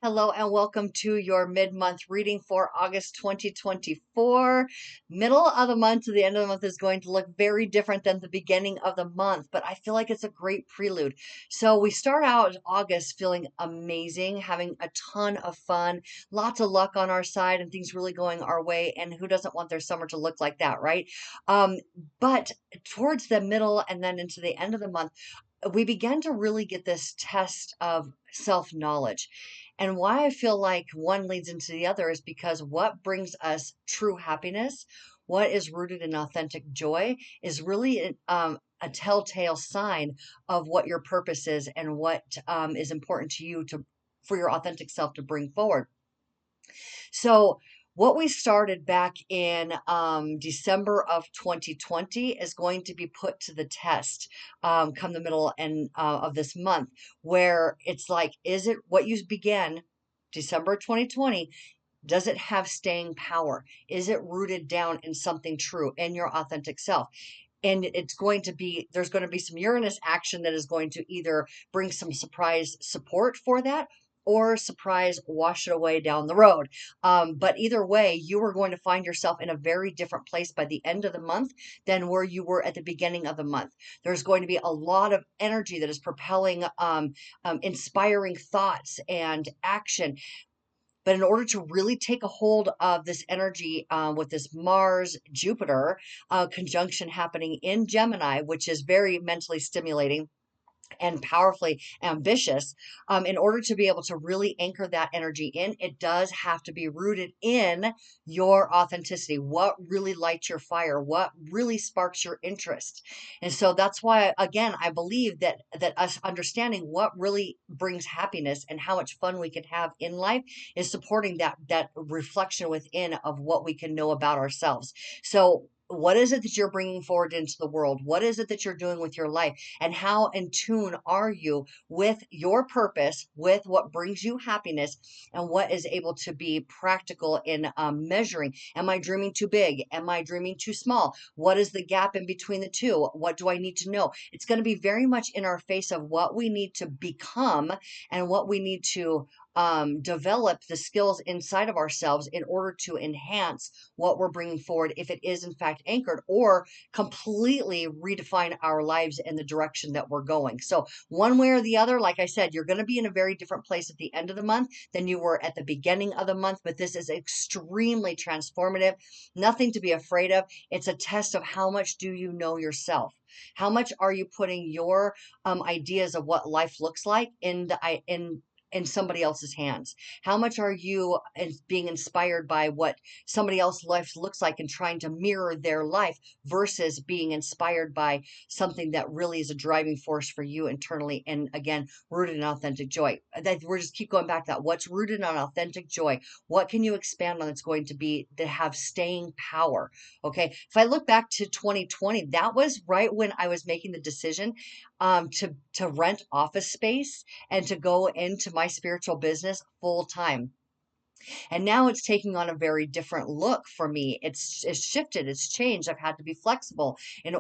Hello and welcome to your mid-month reading for August 2024. Middle of the month to the end of the month is going to look very different than the beginning of the month, but I feel like it's a great prelude. So we start out August feeling amazing, having a ton of fun, lots of luck on our side and things really going our way. And who doesn't want their summer to look like that, right? Um, but towards the middle and then into the end of the month, we began to really get this test of self-knowledge. And why I feel like one leads into the other is because what brings us true happiness, what is rooted in authentic joy, is really a telltale sign of what your purpose is and what is important to you to for your authentic self to bring forward. So what we started back in December of 2020 is going to be put to the test come the middle and of this month, where it's like, is it what you began December 2020? Does it have staying power? Is it rooted down in something true in your authentic self? And it's going to be, there's going to be some Uranus action that is going to either bring some surprise support for that or surprise wash it away down the road. But either way, you are going to find yourself in a very different place by the end of the month than where you were at the beginning of the month. There's going to be a lot of energy that is propelling, inspiring thoughts and action. But in order to really take a hold of this energy with this Mars Jupiter conjunction happening in Gemini, which is very mentally stimulating and powerfully ambitious, in order to be able to really anchor that energy in, it does have to be rooted in your authenticity. What really lights your fire? What really sparks your interest? And so that's why, again, I believe that us understanding what really brings happiness and how much fun we can have in life is supporting that reflection within of what we can know about ourselves. So what is it that you're bringing forward into the world? What is it that you're doing with your life? And how in tune are you with your purpose, with what brings you happiness, and what is able to be practical in measuring? Am I dreaming too big? Am I dreaming too small? What is the gap in between the two? What do I need to know? It's going to be very much in our face of what we need to become and what we need to develop the skills inside of ourselves in order to enhance what we're bringing forward, if it is in fact anchored, or completely redefine our lives in the direction that we're going. So one way or the other, like I said, you're going to be in a very different place at the end of the month than you were at the beginning of the month, but this is extremely transformative, nothing to be afraid of. It's a test of how much do you know yourself. How much are you putting your ideas of what life looks like in somebody else's hands? How much are you being inspired by what somebody else's life looks like and trying to mirror their life versus being inspired by something that really is a driving force for you internally, and again, rooted in authentic joy? That we're just keep going back to that. What's rooted in authentic joy? What can you expand on that's going to be that have staying power? Okay. If I look back to 2020, that was right when I was making the decision to rent office space and to go into my spiritual business full time. And now it's taking on a very different look for me. It's shifted, it's changed. I've had to be flexible and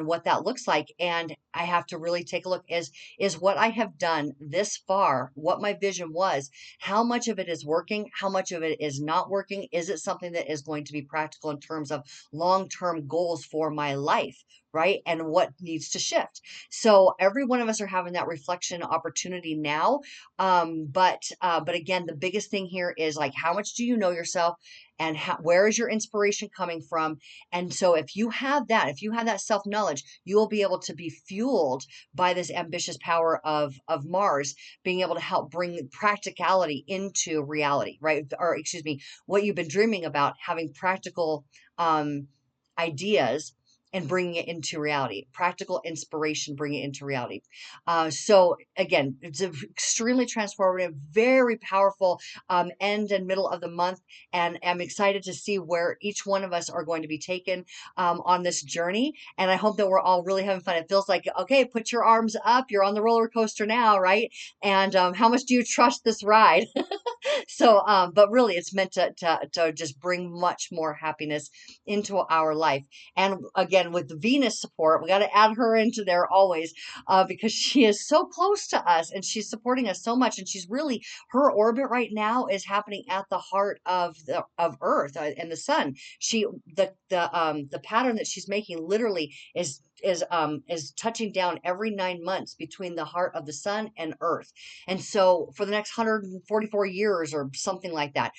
what that looks like. And I have to really take a look, is what I have done this far, what my vision was, how much of it is working, how much of it is not working? Is it something that is going to be practical in terms of long-term goals for my life? Right? And what needs to shift. So every one of us are having that reflection opportunity now. But again, the biggest thing here is like, how much do you know yourself, and where is your inspiration coming from? And so if you have that, self knowledge, you will be able to be fueled by this ambitious power of Mars, being able to help bring practicality into reality, right? Or excuse me, what you've been dreaming about, having practical ideas and bringing it into reality, practical inspiration, bringing it into reality. So again, it's extremely transformative, very powerful end and middle of the month. And I'm excited to see where each one of us are going to be taken on this journey. And I hope that we're all really having fun. It feels like, okay, put your arms up. You're on the roller coaster now, right? And how much do you trust this ride? But really, it's meant to just bring much more happiness into our life. And again, with the Venus support, we got to add her into there always, because she is so close to us and she's supporting us so much. And she's really, her orbit right now is happening at the heart of the of Earth, and the sun. She the pattern that she's making literally is touching down every 9 months between the heart of the sun and Earth. And so for the next 144 years or something like that.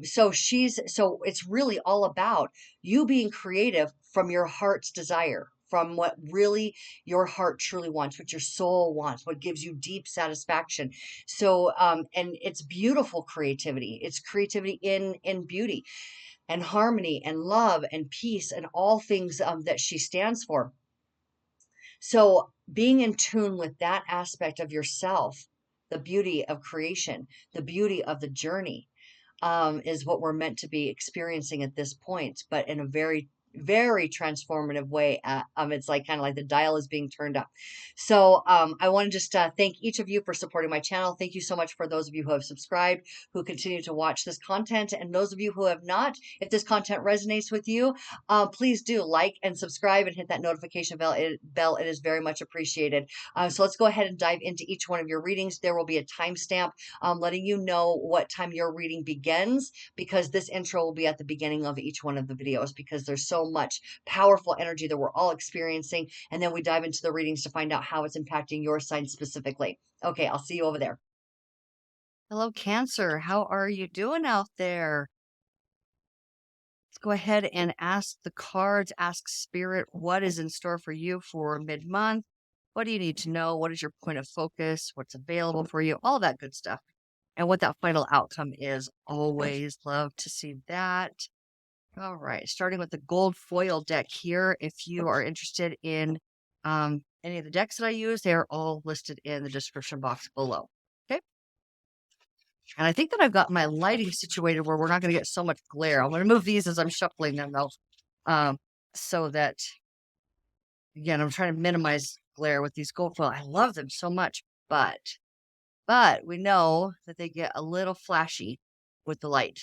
So it's really all about you being creative from your heart's desire, from what really your heart truly wants, what your soul wants, what gives you deep satisfaction. And it's beautiful creativity. It's creativity in beauty and harmony and love and peace and all things that she stands for. So being in tune with that aspect of yourself, the beauty of creation, the beauty of the journey, is what we're meant to be experiencing at this point, but in a very, very transformative way. It's like kind of like the dial is being turned up. I want to just thank each of you for supporting my channel. Thank you so much for those of you who have subscribed, who continue to watch this content, and those of you who have not. If this content resonates with you, please do like and subscribe and hit that notification bell. It is very much appreciated. So let's go ahead and dive into each one of your readings. There will be a timestamp letting you know what time your reading begins, because this intro will be at the beginning of each one of the videos, because there's so much powerful energy that we're all experiencing. And then we dive into the readings to find out how it's impacting your sign specifically. Okay, I'll see you over there. Hello, Cancer. How are you doing out there? Let's go ahead and ask the cards, ask Spirit, what is in store for you for mid-month? What do you need to know? What is your point of focus? What's available for you? All that good stuff. And what that final outcome is. Always love to see that. All right, starting with the gold foil deck here. If you are interested in any of the decks that I use, they're all listed in the description box below. Okay. And I think that I've got my lighting situated where we're not going to get so much glare. I'm going to move these as I'm shuffling them though, so that, again, I'm trying to minimize glare with these gold foil. I love them so much, but we know that they get a little flashy with the light.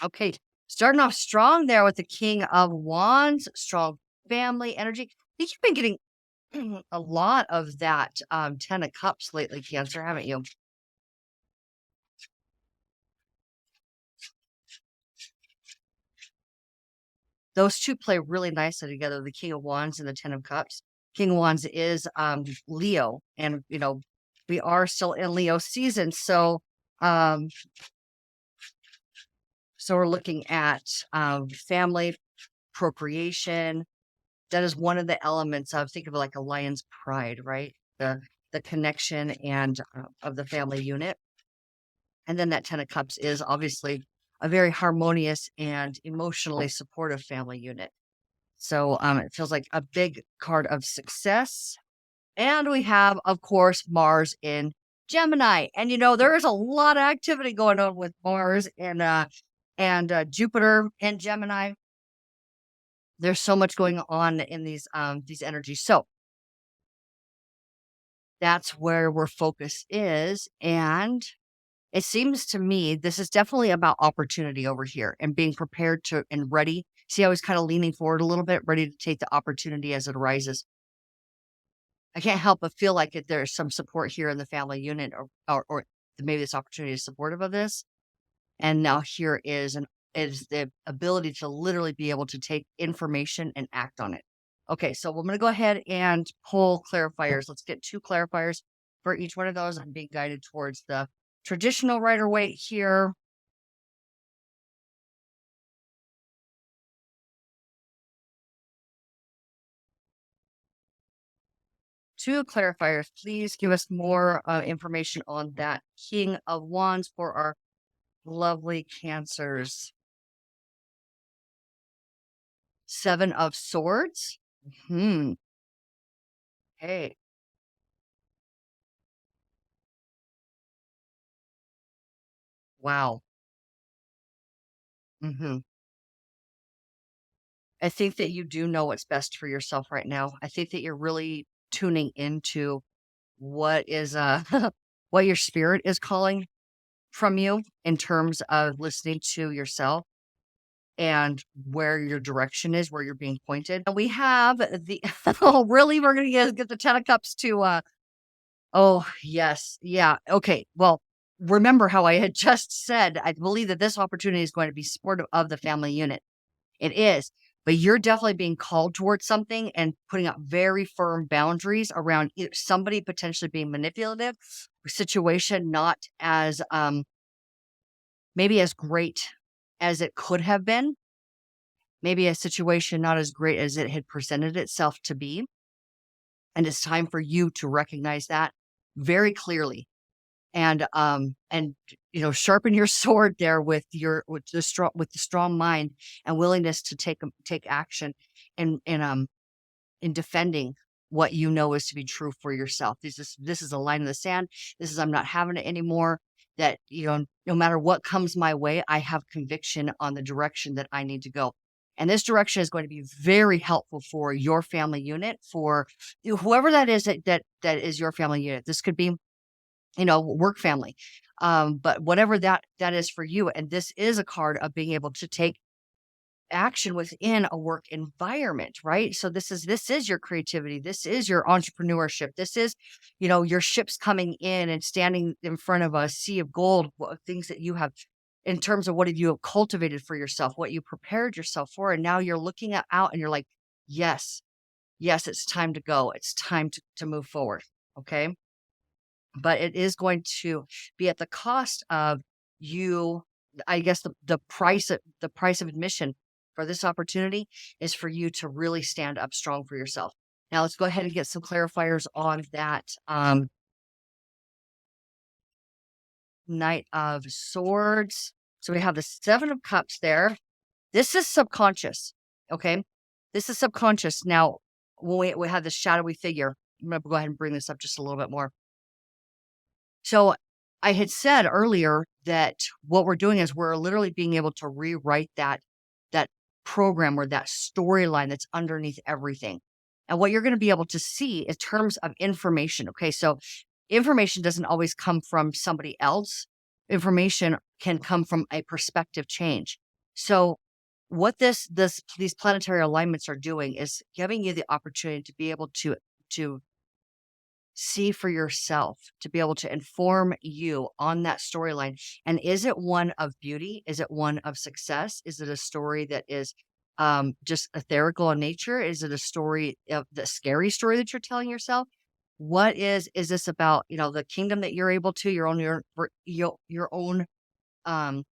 Okay, starting off strong there with the King of Wands, strong family energy. I think you've been getting a lot of that 10 of Cups lately, Cancer, haven't you? Those two play really nicely together, the King of Wands and the 10 of Cups. King of Wands is Leo, and we are still in Leo season, so we're looking at family, procreation. That is one of the elements of, think of it like a lion's pride, right? The connection and of the family unit. And then that 10 of Cups is obviously a very harmonious and emotionally supportive family unit. So it feels like a big card of success. And we have, of course, Mars in Gemini. And there is a lot of activity going on with Mars and Jupiter in Gemini. There's so much going on in these energies. So that's where our focus is. And it seems to me this is definitely about opportunity over here and being prepared to and ready. See, I was kind of leaning forward a little bit, ready to take the opportunity as it arises. I can't help but feel like there's some support here in the family unit, or maybe this opportunity is supportive of this. And now here is the ability to literally be able to take information and act on it. Okay, so I'm going to go ahead and pull clarifiers. Let's get 2 clarifiers for each one of those. I'm being guided towards the traditional Rider-Waite here. Two clarifiers, please give us more information on that King of Wands for our lovely Cancers. 7 of Swords. Hey. Wow. I think that you do know what's best for yourself right now. I think that you're really tuning into what is what your spirit is calling. from you in terms of listening to yourself and where your direction is, where you're being pointed. And we have the oh, really? We're gonna get the 10 of Cups to oh, yes. Yeah. Okay. Well, remember how I had just said I believe that this opportunity is going to be supportive of the family unit. It is, but you're definitely being called towards something and putting up very firm boundaries around either somebody potentially being manipulative, situation not as maybe as great as it could have been, maybe a situation not as great as it had presented itself to be. And it's time for you to recognize that very clearly and sharpen your sword there with the strong mind and willingness to take action and in defending what you know is to be true for yourself. This is a line in the sand. This is I'm not having it anymore. That no matter what comes my way, I have conviction on the direction that I need to go. And this direction is going to be very helpful for your family unit, for whoever that is that is your family unit. This could be work family. But whatever that is for you, and this is a card of being able to take action within a work environment, right? So this is your creativity, this is your entrepreneurship, this is, your ships coming in and standing in front of a sea of gold, things that you have in terms of what have you have cultivated for yourself, what you prepared yourself for, and now you're looking out and you're like, yes, yes, it's time to go. It's time to move forward. Okay. But it is going to be at the cost of you. I guess the price of admission for this opportunity is for you to really stand up strong for yourself. Now let's go ahead and get some clarifiers on that Knight of Swords. So we have the 7 of Cups there. This is subconscious. Okay. This is subconscious. Now, when we have the shadowy figure, I'm going to go ahead and bring this up just a little bit more. So I had said earlier that what we're doing is we're literally being able to rewrite that program or that storyline that's underneath everything. And what you're going to be able to see in terms of information. Okay, so information doesn't always come from somebody else. Information can come from a perspective change. So what these planetary alignments are doing is giving you the opportunity to be able to see for yourself, to be able to inform you on that storyline. And is it one of beauty? Is it one of success? Is it a story that is just etherical in nature? Is it a story of the scary story that you're telling yourself? What is this about? The kingdom that you're able to your own um,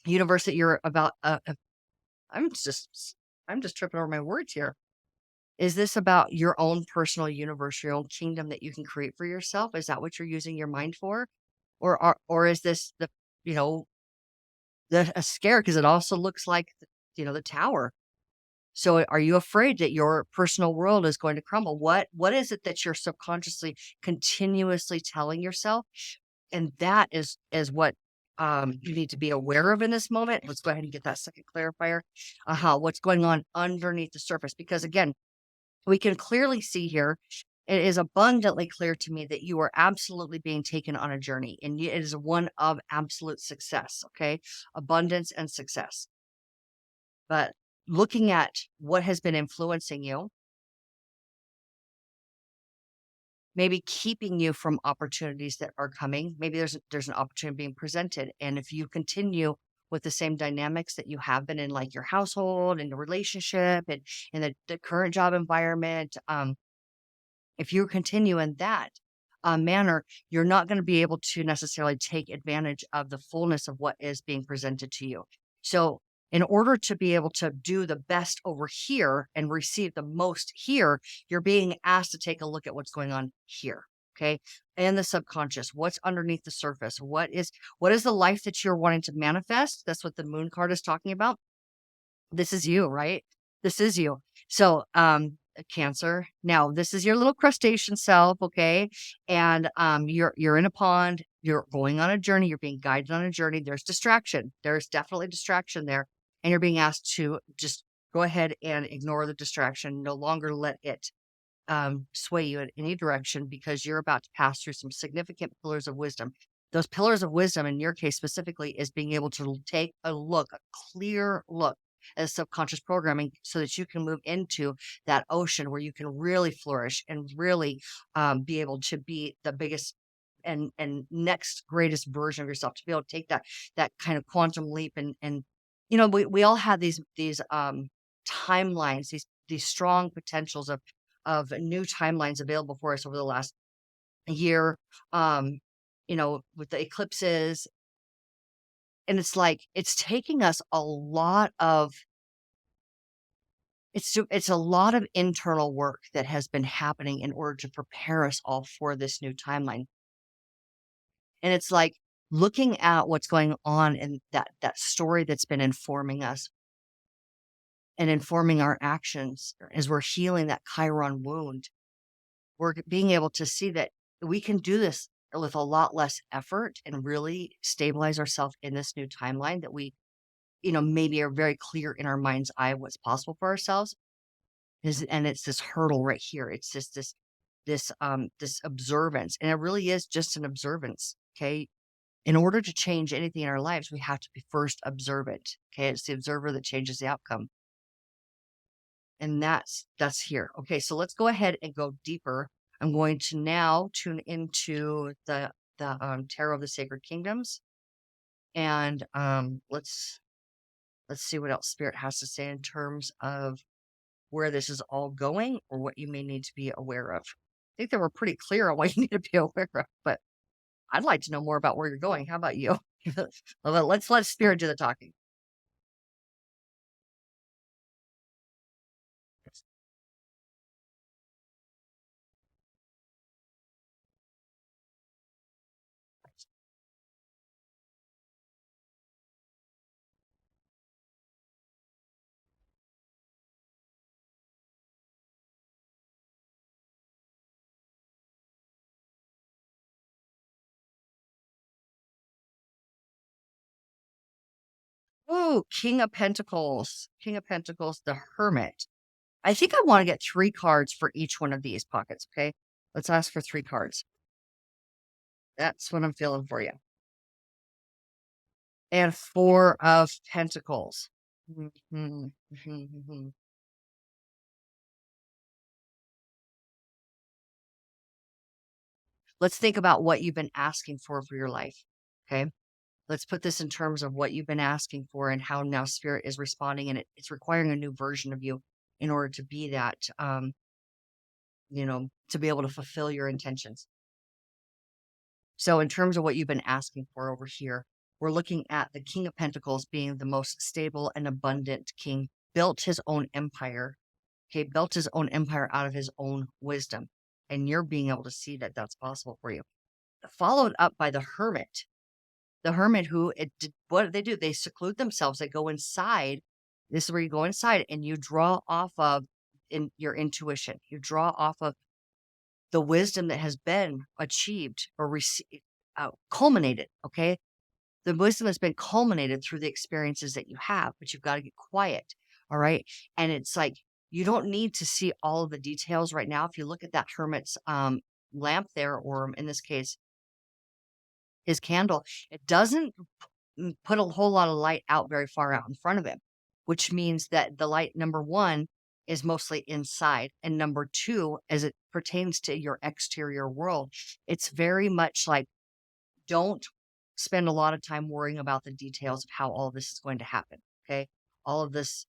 universe that you're about. I'm just tripping over my words here. Is this about your own personal universe, your own kingdom that you can create for yourself? Is that what you're using your mind for? Or is this you know, a scare? Because it also looks like, the tower. So are you afraid that your personal world is going to crumble? What is it that you're subconsciously continuously telling yourself? And that is what you need to be aware of in this moment. Let's go ahead and get that second clarifier. What's going on underneath the surface? Because again, we can clearly see here, it is abundantly clear to me that you are absolutely being taken on a journey, and it is one of absolute success, okay? Abundance and success. But looking at what has been influencing you, maybe keeping you from opportunities that are coming, maybe there's an opportunity being presented, and if you continue with the same dynamics that you have been in, like your household and the relationship and in the current job environment, if you continue in that manner, you're not going to be able to necessarily take advantage of the fullness of what is being presented to you. So, in order to be able to do the best over here and receive the most here, you're being asked to take a look at what's going on here. Okay. And the subconscious, what's underneath the surface? What is the life that you're wanting to manifest? That's what the moon card is talking about. This is you, right? This is you. So, Cancer. Now, this is your little crustacean self, okay? And you're in a pond, you're going on a journey, you're being guided on a journey. There's distraction. There's definitely distraction there. And you're being asked to just go ahead and ignore the distraction, no longer let it sway you in any direction because you're about to pass through some significant pillars of wisdom. those pillars of wisdom, in your case specifically, is being able to take a look, a clear look at subconscious programming so that you can move into that ocean where you can really flourish and really be able to be the biggest and next greatest version of yourself, to be able to take that kind of quantum leap. And we all have these timelines, these strong potentials of new timelines available for us over the last year, with the eclipses. And it's like, it's taking us a lot of, it's a lot of internal work that has been happening in order to prepare us all for this new timeline. And it's like looking at what's going on in that story that's been informing us and informing our actions as we're healing that Chiron wound. We're being able to see that we can do this with a lot less effort and really stabilize ourselves in this new timeline that we, maybe are very clear in our mind's eye what's possible for ourselves. And it's this hurdle right here. It's just this observance. And it really is just an observance. Okay. In order to change anything in our lives, we have to be first observe it. Okay. It's the observer that changes the outcome. And that's here. Okay, so let's go ahead and go deeper. I'm going to now tune into the Tarot of the Sacred Kingdoms, and let's see what else Spirit has to say in terms of where this is all going, or what you may need to be aware of. I think they were pretty clear on what you need to be aware of, but I'd like to know more about where you're going. How about you? Let's let Spirit do the talking. Ooh, King of Pentacles. King of Pentacles, the Hermit. I think I want to get 3 cards for each one of these pockets, okay? Let's ask for 3 cards. That's what I'm feeling for you. And 4 of Pentacles. Mhm, mhm, mhm. Let's think about what you've been asking for your life, okay? Let's put this in terms of what you've been asking for and how now Spirit is responding, and it's requiring a new version of you in order to be that, to be able to fulfill your intentions. So in terms of what you've been asking for over here, we're looking at the King of Pentacles being the most stable and abundant king, built his own empire, okay, built his own empire out of his own wisdom. And you're being able to see that that's possible for you. Followed up by the hermit who, what do they do? They seclude themselves. They go inside. This is where you go inside and you draw off of in your intuition. You draw off of the wisdom that has been achieved or received, culminated. Okay. The wisdom has been culminated through the experiences that you have, but you've got to get quiet. All right. And it's like, you don't need to see all of the details right now. If you look at that hermit's lamp there, or in this case, his candle, it doesn't put a whole lot of light out very far out in front of him, which means that the light, number one, is mostly inside. And number two, as it pertains to your exterior world, it's very much like, don't spend a lot of time worrying about the details of how all of this is going to happen. Okay. All of this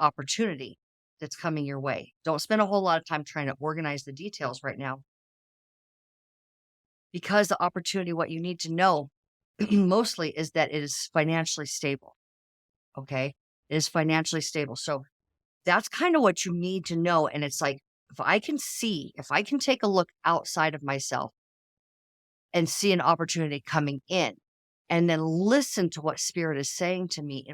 opportunity that's coming your way. Don't spend a whole lot of time trying to organize the details right now, because the opportunity, what you need to know mostly is that it is financially stable. Okay. It is financially stable. So that's kind of what you need to know. And it's like, if I can take a look outside of myself and see an opportunity coming in, and then listen to what Spirit is saying to me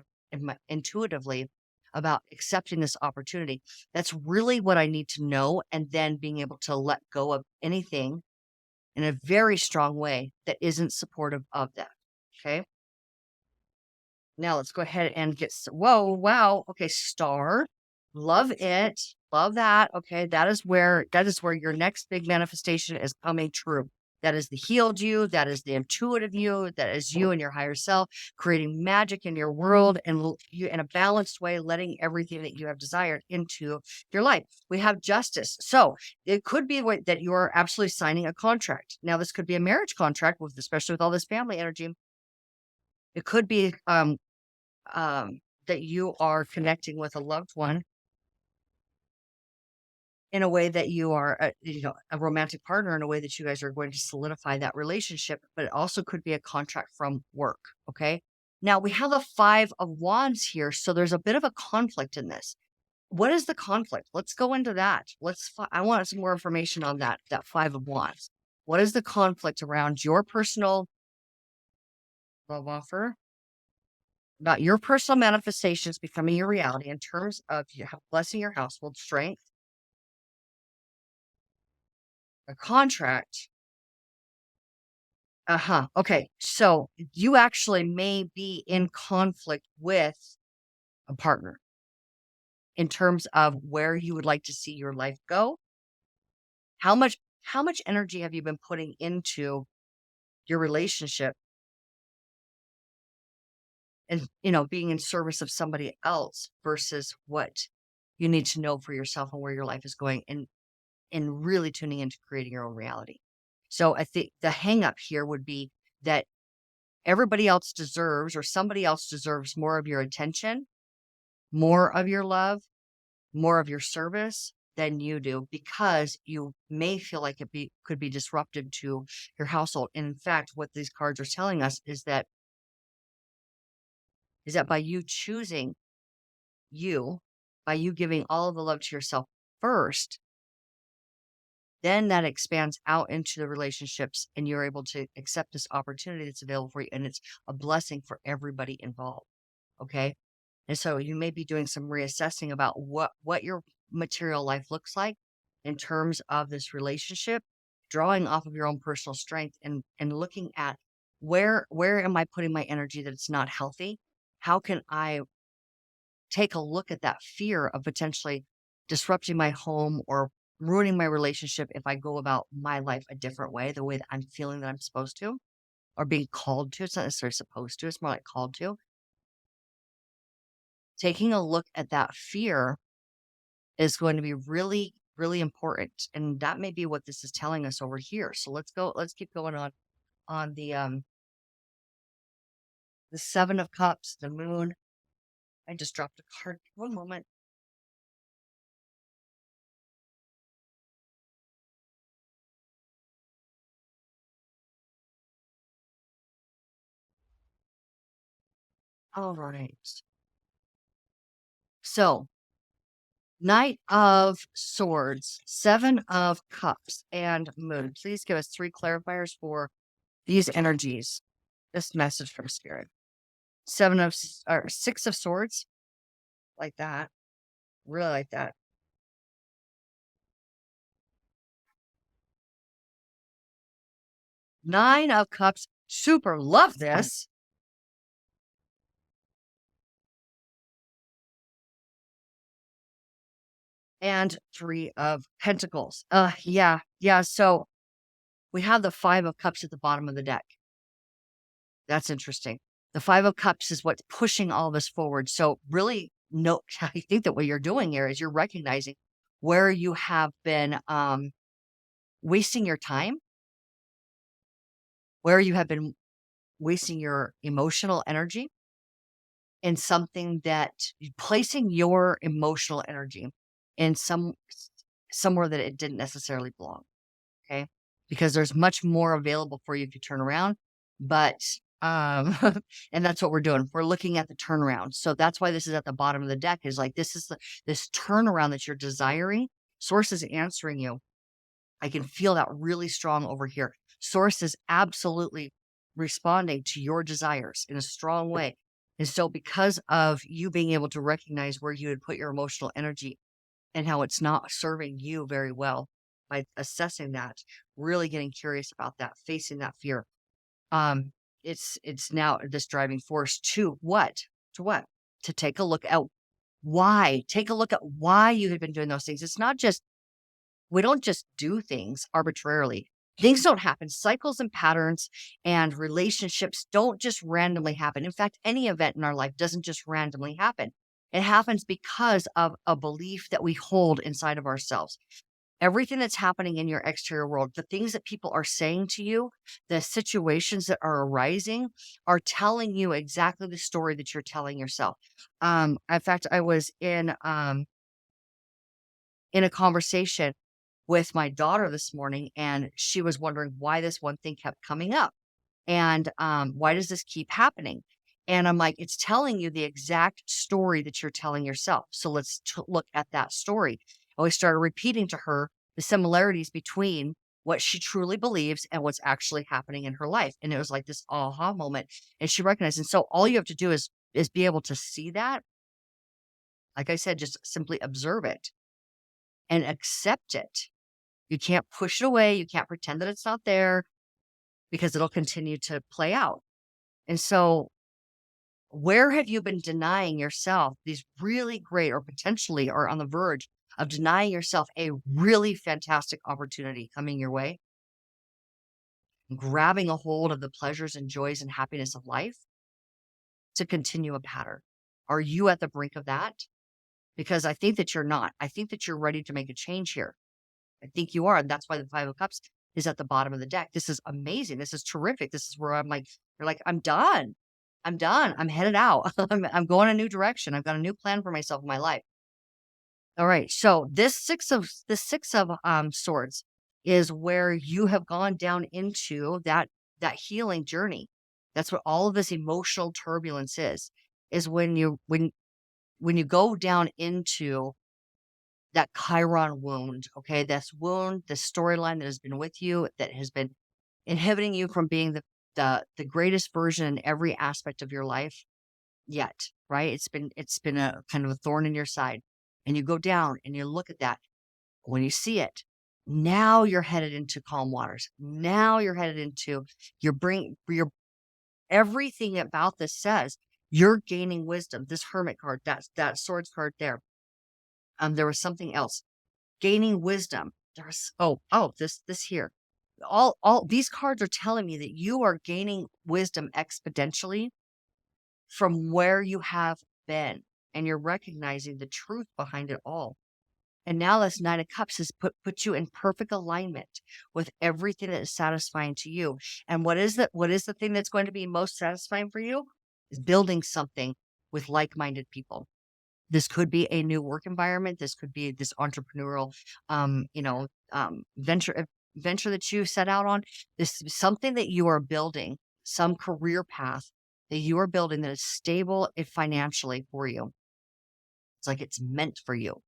intuitively about accepting this opportunity, that's really what I need to know. And then being able to let go of anything in a very strong way that isn't supportive of that. Okay. Now let's go ahead and whoa, wow. Okay. Star. Love it. Love that. Okay. That is where your next big manifestation is coming true. That is the healed you. That is the intuitive you. That is you and your higher self creating magic in your world and you in a balanced way, letting everything that you have desired into your life. We have justice. So it could be that you are absolutely signing a contract. Now, this could be a marriage contract with, especially with all this family energy. It could be that you are connecting with a loved one in a way that you are, a romantic partner in a way that you guys are going to solidify that relationship, but it also could be a contract from work. Okay. Now we have the 5 of Wands here. So there's a bit of a conflict in this. What is the conflict? Let's go into that. I want some more information on that 5 of Wands. What is the conflict around your personal love offer? About your personal manifestations becoming your reality in terms of you blessing your household strength, a contract. Okay. So you actually may be in conflict with a partner in terms of where you would like to see your life go. How much energy have you been putting into your relationship and, being in service of somebody else versus what you need to know for yourself and where your life is going and really tuning into creating your own reality. So I think the hang up here would be that everybody else deserves or somebody else deserves more of your attention, more of your love, more of your service than you do because you may feel like could be disruptive to your household. And in fact, what these cards are telling us is that by you choosing you, by you giving all of the love to yourself first, then that expands out into the relationships and you're able to accept this opportunity that's available for you. And it's a blessing for everybody involved. Okay. And so you may be doing some reassessing about what your material life looks like in terms of this relationship, drawing off of your own personal strength and looking at where am I putting my energy that it's not healthy? How can I take a look at that fear of potentially disrupting my home or ruining my relationship if I go about my life a different way, the way that I'm feeling that I'm supposed to, or being called to? It's not necessarily supposed to, it's more like called to. Taking a look at that fear is going to be really, really important. And that may be what this is telling us over here. So let's keep going on the 7 of Cups, the moon. I just dropped a card. One moment. All right. So Knight of Swords, 7 of Cups, and Moon. Please give us 3 clarifiers for these energies. This message from Spirit. 6 of Swords, like that. Really like that. 9 of Cups, super love this. And 3 of Pentacles. Yeah. So we have the 5 of Cups at the bottom of the deck. That's interesting. The 5 of Cups is what's pushing all of us forward. So really, no, I think that what you're doing here is you're recognizing where you have been wasting your time, where you have been wasting your emotional energy in something that placing your emotional energy in somewhere that it didn't necessarily belong. Okay. Because there's much more available for you if you turn around. But, um, and that's what we're doing. We're looking at the turnaround. So that's why this is at the bottom of the deck is like, this turnaround that you're desiring. Source is answering you. I can feel that really strong over here. Source is absolutely responding to your desires in a strong way. And so because of you being able to recognize where you would put your emotional energy and how it's not serving you very well by assessing that, really getting curious about that, facing that fear. Um, it's now this driving force to what? To what? To take a look at why. Take a look at why you have been doing those things. It's not just we don't just do things arbitrarily. Things don't happen. Cycles and patterns and relationships don't just randomly happen. In fact, any event in our life doesn't just randomly happen. It happens because of a belief that we hold inside of ourselves. Everything that's happening in your exterior world, the things that people are saying to you, the situations that are arising are telling you exactly the story that you're telling yourself. In fact, I was in a conversation with my daughter this morning, and she was wondering why this one thing kept coming up. And why does this keep happening? And I'm like, it's telling you the exact story that you're telling yourself. So let's look at that story. I always started repeating to her the similarities between what she truly believes and what's actually happening in her life. And it was like this aha moment. And she recognized. And so all you have to do is be able to see that. Like I said, just simply observe it and accept it. You can't push it away. You can't pretend that it's not there because it'll continue to play out. And so, where have you been denying yourself these really great, or potentially are on the verge of denying yourself a really fantastic opportunity coming your way, grabbing a hold of the pleasures and joys and happiness of life to continue a pattern? Are you at the brink of that? Because I think that you're not. I think that you're ready to make a change here. I think you are. And that's why the Five of Cups is at the bottom of the deck. This is amazing. This is terrific. This is where I'm like, you're like, I'm done. I'm done. I'm headed out. I'm going a new direction. I've got a new plan for myself in my life. All right. So this six of swords is where you have gone down into that healing journey. That's what all of this emotional turbulence is when you go down into that Chiron wound, okay? This wound, this storyline that has been with you, that has been inhibiting you from being the greatest version in every aspect of your life yet, right? It's been a kind of a thorn in your side. And you go down and you look at that. When you see it, now you're headed into calm waters. Now you're headed into your everything about this says you're gaining wisdom. This hermit card, that swords card there. There was something else. Gaining wisdom. There's this here. All these cards are telling me that you are gaining wisdom exponentially from where you have been, and you're recognizing the truth behind it all. And now this Nine of Cups has put you in perfect alignment with everything that is satisfying to you. And what is the thing that's going to be most satisfying for you? Is building something with like-minded people. This could be a new work environment. This could be this entrepreneurial, venture that you set out on. This is something that you are building, some career path that you are building that is stable financially for you. It's like it's meant for you.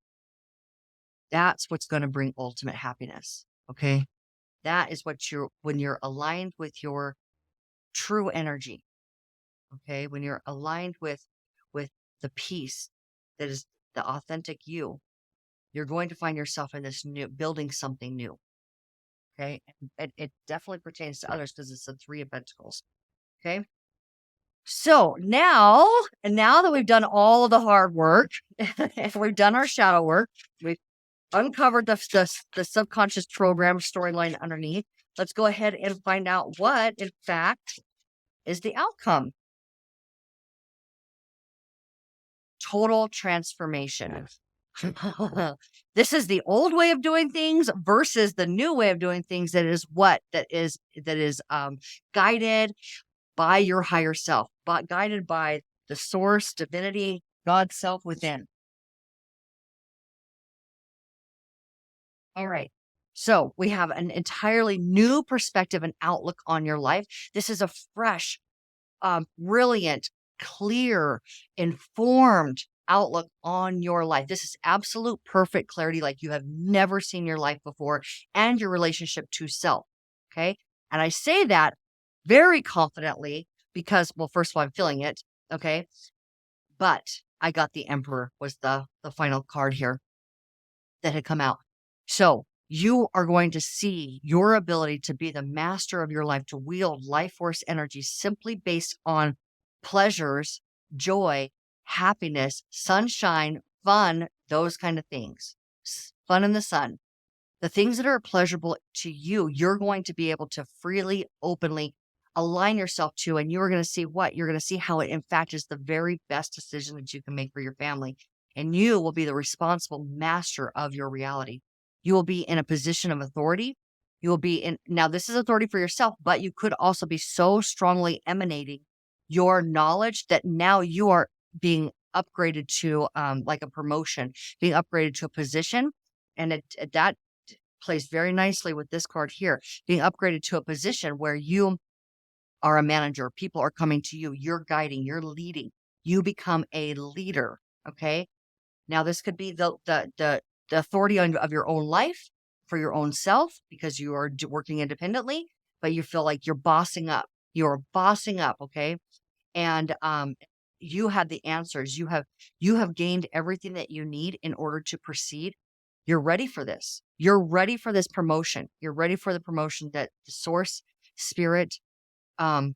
That's what's going to bring ultimate happiness. Okay. That is when you're aligned with your true energy. Okay. When you're aligned with the peace that is the authentic you, you're going to find yourself in this new building something new. Okay. And it definitely pertains to others because it's the Three of Pentacles. Okay. So now that we've done all of the hard work, and we've done our shadow work, we've uncovered the subconscious program storyline underneath. Let's go ahead and find out what, in fact, is the outcome. Total transformation. This is the old way of doing things versus the new way of doing things. That is guided by your higher self, but guided by the source, divinity, God's self within. All right. So we have an entirely new perspective and outlook on your life. This is a fresh, brilliant, clear, informed outlook on your life. This is absolute perfect clarity like you have never seen your life before and your relationship to self. Okay. And I say that very confidently because, well, first of all, I'm feeling it. Okay. But I got the Emperor was the final card here that had come out. So you are going to see your ability to be the master of your life, to wield life force energy simply based on pleasures, joy, happiness, sunshine, fun, those kind of things. Fun in the sun. The things that are pleasurable to you, you're going to be able to freely, openly align yourself to, and you're going to see what? You're going to see how it, in fact, is the very best decision that you can make for your family. And you will be the responsible master of your reality. You will be in a position of authority. You will be in, now this is authority for yourself, but you could also be so strongly emanating your knowledge that now you are being upgraded to like a promotion, being upgraded to a position. And that plays very nicely with this card here, being upgraded to a position where you are a manager. People are coming to you. You're guiding, you're leading. You become a leader. Okay. Now this could be the authority of your own life for your own self because you are working independently, but you feel like you're bossing up. You're bossing up. Okay. And you have the answers. You have gained everything that you need in order to proceed. You're ready for this. You're ready for this promotion. You're ready for the promotion that the source, spirit, um,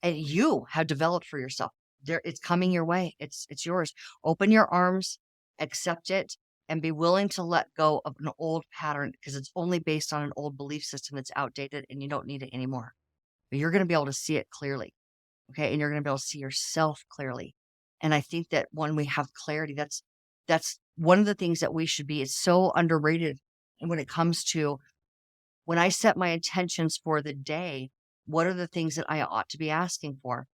and you have developed for yourself. There, it's coming your way. It's yours. Open your arms, accept it, and be willing to let go of an old pattern because it's only based on an old belief system that's outdated and you don't need it anymore. But you're going to be able to see it clearly. Okay. And you're going to be able to see yourself clearly. And I think that when we have clarity, that's one of the things that we should be. It's so underrated. And when it comes to when I set my intentions for the day, what are the things that I ought to be asking for?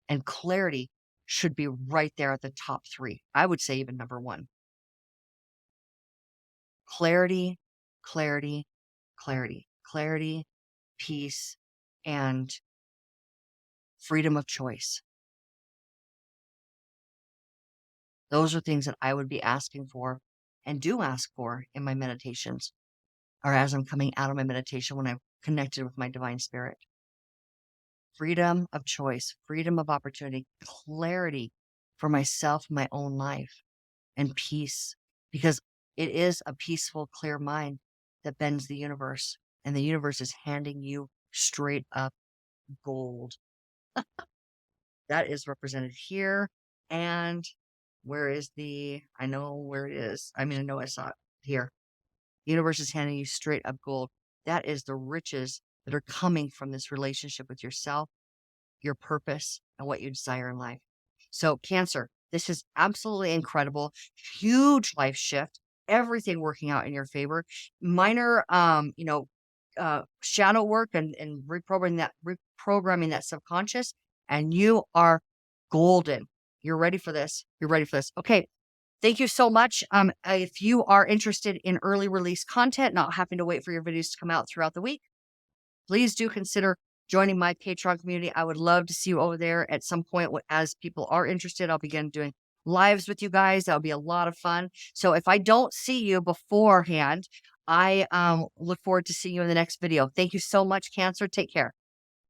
And clarity should be right there at the top three. I would say even number one. Clarity, clarity, clarity, clarity, peace, and freedom of choice. Those are things that I would be asking for and do ask for in my meditations or as I'm coming out of my meditation when I'm connected with my divine spirit. Freedom of choice, freedom of opportunity, clarity for myself, my own life, and peace, because it is a peaceful, clear mind that bends the universe, and the universe is handing you straight up gold. That is represented here. And where is I know where it is. I mean, I know I saw it here. The universe is handing you straight up gold. That is the riches that are coming from this relationship with yourself, your purpose, and what you desire in life. So, Cancer, this is absolutely incredible. Huge life shift, everything working out in your favor. Minor, shadow work and reprogramming that subconscious, and you are golden. You're ready for this. You're ready for this. Okay. Thank you so much. If you are interested in early release content, not having to wait for your videos to come out throughout the week, please do consider joining my Patreon community. I would love to see you over there at some point. As people are interested, I'll begin doing lives with you guys. That'll be a lot of fun. So if I don't see you beforehand, I look forward to seeing you in the next video. Thank you so much, Cancer. Take care.